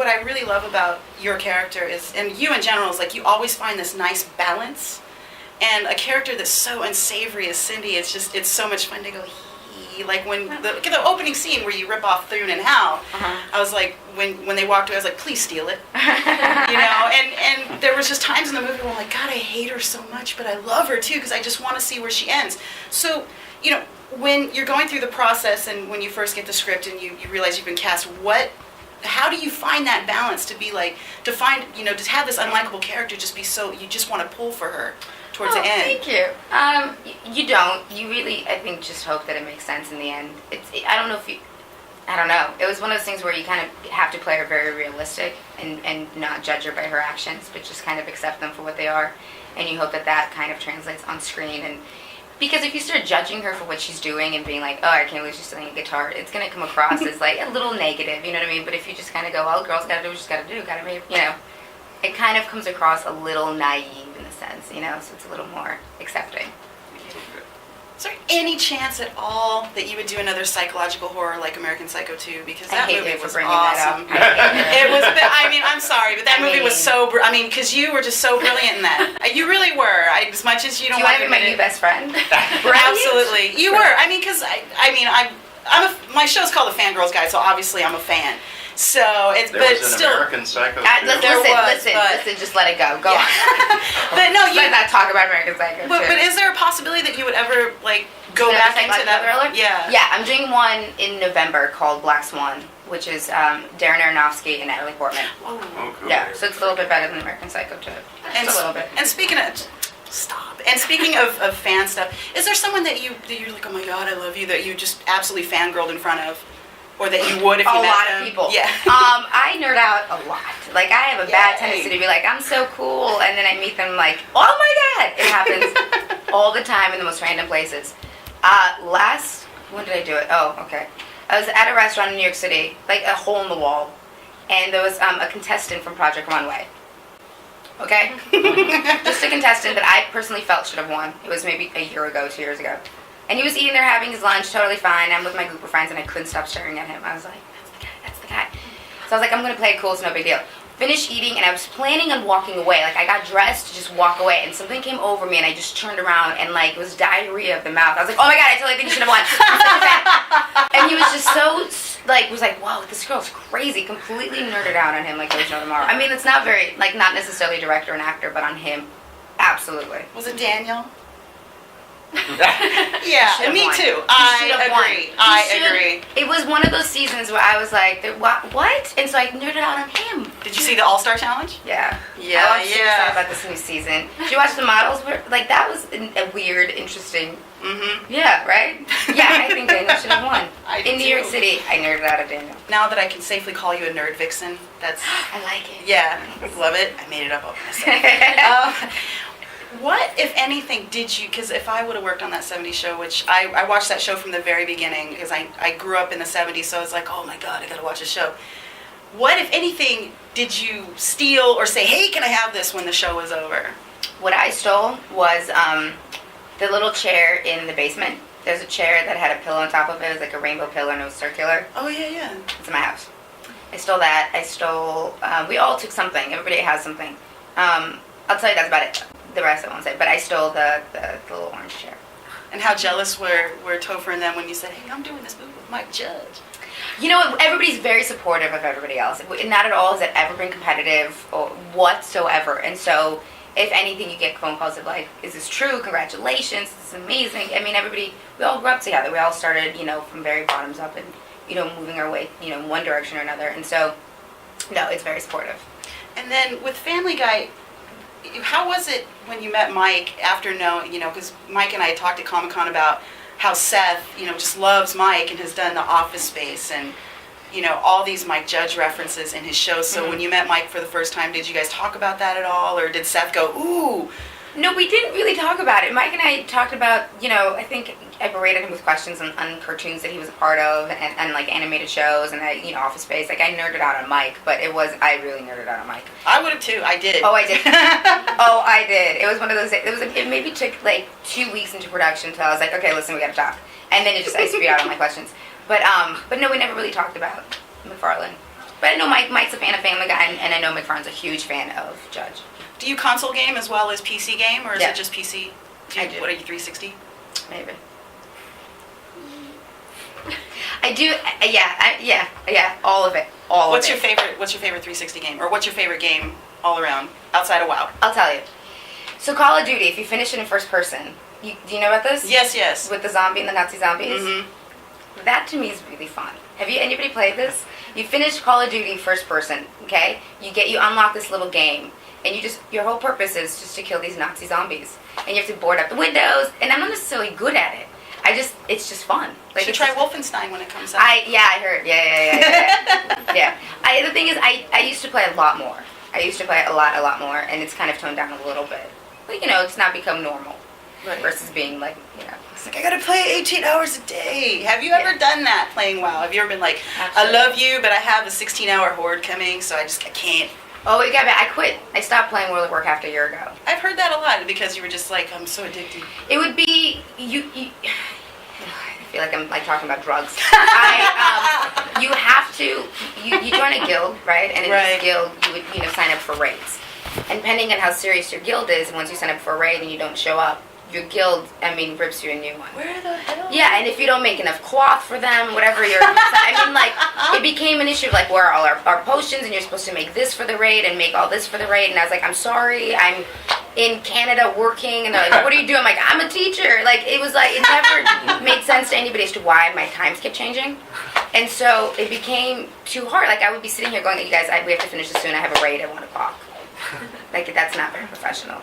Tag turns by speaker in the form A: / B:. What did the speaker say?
A: what I really love about your character is, and you in general, is like you always find this nice balance. And a character that's so unsavory as Cindy, it's so much fun to go, like when the opening scene where you rip off Thune and Hal, I was like, when they walked away, I was like, please steal it. And there was just times in the movie where I'm like, God, I hate her so much, but I love her too, because I just want to see where she ends. So, when you're going through the process and when you first get the script and you realize you've been cast, how do you find that balance to be like, to have this unlikable character just be so, you just want to pull for her towards the end?
B: Thank you. You don't. You really, I think, just hope that it makes sense in the end. I don't know. It was one of those things where you kind of have to play her very realistic and not judge her by her actions, but just kind of accept them for what they are. And you hope that kind of translates on screen. And because if you start judging her for what she's doing and being like, oh, I can't believe she's playing a guitar, it's going to come across as like a little negative, you know what I mean? But if you just kind of go, well, the girl's got to do what she's got to do, got to make, it kind of comes across a little naive in a sense, so it's a little more accepting.
A: Is there any chance at all that you would do another psychological horror like American Psycho 2? Because that movie was awesome. It was. I'm sorry, but that movie was so. Because you were just so brilliant in that. You really were. As much as you don't.
B: Do you want to be my new best friend?
A: Absolutely, you were. Because my show's called The Fangirls Guide, so obviously I'm a fan. So it's,
C: there
A: but
C: was an
A: still.
C: American Psycho.
B: Listen. Just let it go. Go on.
A: But no,
B: let's not talk about American Psycho.
A: But is there a possibility that you would ever go back into that
B: thriller?
A: Yeah.
B: Yeah, I'm doing one in November called Black Swan, which is Darren Aronofsky and Natalie Portman.
A: Oh,
C: cool.
B: Yeah, so it's a little bit better than American Psycho 2. Just a little bit.
A: And speaking of. Stop. And speaking of fan stuff, is there someone that you're like, oh my God, I love you, that you just absolutely fangirled in front of? Or that you would if you met them?
B: A lot of people.
A: Yeah.
B: I nerd out a lot. Like, I have a bad tendency to be like, I'm so cool, and then I meet them like, oh my God! It happens all the time in the most random places. When did I do it? Oh, okay. I was at a restaurant in New York City, like a hole in the wall, and there was a contestant from Project Runway. Okay? Just a contestant that I personally felt should have won. It was maybe a year ago, 2 years ago. And he was eating there, having his lunch, totally fine. I'm with my group of friends, and I couldn't stop staring at him. I was like, that's the guy. So I was like, I'm going to play it cool, it's no big deal. Finished eating, and I was planning on walking away. Like, I got dressed to just walk away, and something came over me, and I just turned around, and, it was diarrhea of the mouth. I was like, oh my God, I totally think you should have won. And he was just so, was like, whoa, this girl's crazy. Completely nerded out on him like there was no tomorrow. I mean, it's not very, not necessarily a director and actor, but on him, absolutely.
A: Was it Daniel? Yeah, me too. I agree.
B: It was one of those seasons where I was like, what? And so I nerded out on him.
A: Did you see the All-Star Challenge?
B: Yeah. I watched excited about this new season. Did you watch the models? That was a weird, interesting. Mm-hmm. Yeah, right? Yeah, I think Daniel should have won. In New York City, I nerded out of Daniel.
A: Now that I can safely call you a nerd vixen, that's...
B: I like it.
A: Yeah, love it. I made it up over myself. What, if anything, did you, because if I would have worked on that 70s show, which I watched that show from the very beginning, because I grew up in the 70s, so I was like, oh my God, I got to watch a show. What, if anything, did you steal or say, hey, can I have this when the show was over?
B: What I stole was the little chair in the basement. There's a chair that had a pillow on top of it. It was like a rainbow pillow and it was circular.
A: Oh, yeah.
B: It's in my house. I stole that. I stole, we all took something. Everybody has something. I'll tell you that's about it. The rest I won't say, but I stole the little orange chair.
A: And how jealous were Topher and them when you said, hey, I'm doing this movie with Mike Judge?
B: You know, everybody's very supportive of everybody else. Not at all has it ever been competitive or whatsoever. And so, if anything, you get phone calls of like, is this true? Congratulations, this is amazing. I mean, we all grew up together. We all started, from very bottoms up and, moving our way, in one direction or another. And so, no, it's very supportive.
A: And then with Family Guy, how was it when you met Mike after knowing, because Mike and I had talked at Comic-Con about how Seth, just loves Mike and has done The Office Space and, all these Mike Judge references in his shows. So when you met Mike for the first time, did you guys talk about that at all? Or did Seth go, ooh?
B: No, we didn't really talk about it. Mike and I talked about, I think I berated him with questions on cartoons that he was a part of and like animated shows and Office Space. Like I nerded out on Mike, but I really nerded out on Mike.
A: I would have too. I did.
B: Oh, I did. Oh, I did. It was one of those. It maybe took like 2 weeks into production until I was like, okay, listen, we got to talk. And then I spewed out all my questions. But no, we never really talked about McFarlane. But I know Mike's a fan of Family know McFarlane's a huge fan of Judge.
A: Do you console game as well as PC game, or is
B: Yeah.
A: it just PC?
B: I do.
A: What are you, 360?
B: Maybe. I do. Yeah. All of it. All
A: What's
B: of
A: your
B: it.
A: favorite? What's your favorite 360 game, or what's your favorite game all around outside of WoW?
B: I'll tell you. So Call of Duty, if you finish it in first person, do you know about this?
A: Yes, yes.
B: With the zombie and the Nazi zombies?
A: Mm-hmm.
B: That to me is really fun. Have you anybody played this? You finish Call of Duty first person, okay? You unlock this little game, and your whole purpose is just to kill these Nazi zombies. And you have to board up the windows, and I'm not necessarily good at it. It's just fun.
A: Like, should try Wolfenstein when it comes out.
B: I heard. Yeah. The thing is, I used to play a lot more. I used to play a lot more, and it's kind of toned down a little bit. But, it's not become normal.
A: Right.
B: Versus being like,
A: It's like, I gotta play 18 hours a day. Have you ever done that playing WoW? Have you ever been like,
B: Absolutely.
A: I love you, but I have a 16-hour horde coming, so I can't.
B: Oh, it got bad. I quit. I stopped playing World of Warcraft a year ago.
A: I've heard that a lot because you were just like, I'm so addicted.
B: It would be I feel like I'm like talking about drugs. You have to. You join a guild, right? And in
A: Right.
B: this guild, you would sign up for raids. And depending on how serious your guild is, once you sign up for a raid and you don't show up, your guild, rips you a new one.
A: Where the hell?
B: Yeah, and if you don't make enough cloth for them, whatever it became an issue of like, where are all our potions, and you're supposed to make this for the raid and make all this for the raid, and I was like, I'm sorry, I'm in Canada working, and they're like, what are you doing? I'm like, I'm a teacher. Like, it was like, it never made sense to anybody as to why my times kept changing. And so it became too hard. Like, I would be sitting here going, you guys, we have to finish this soon, I have a raid at 1 o'clock. Like, that's not very professional,